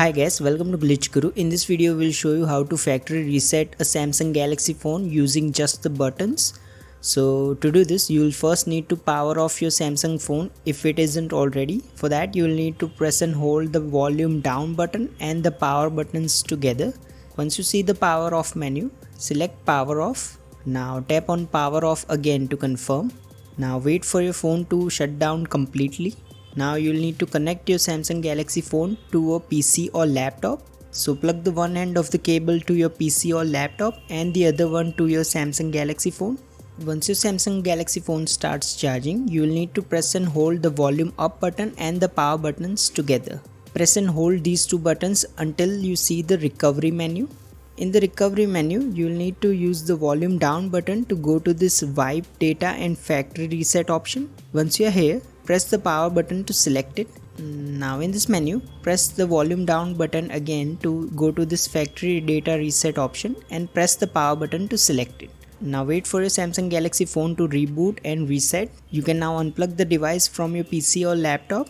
Hi guys, welcome to Glitch Guru. In this video, we'll show you how to factory reset a Samsung Galaxy phone using just the buttons. So to do this, you'll first need to power off your Samsung phone if it isn't already. For that, you'll need to press and hold the volume down button and the power buttons together. Once you see the power off menu, select power off. Now tap on power off again to confirm. Now wait for your phone to shut down completely. Now you'll need to connect your Samsung Galaxy phone to a PC or laptop. So plug the one end of the cable to your PC or laptop and the other one to your Samsung Galaxy phone. Once your Samsung Galaxy phone starts charging, you will need to press and hold the volume up button and the power buttons together. Press and hold these two buttons until you see the recovery menu. In the recovery menu, you will need to use the volume down button to go to this wipe data and factory reset option. Once you are here, press the power button to select it. Now in this menu, press the volume down button again to go to this factory data reset option and press the power button to select it. Now wait for your Samsung Galaxy phone to reboot and reset. You can now unplug the device from your PC or laptop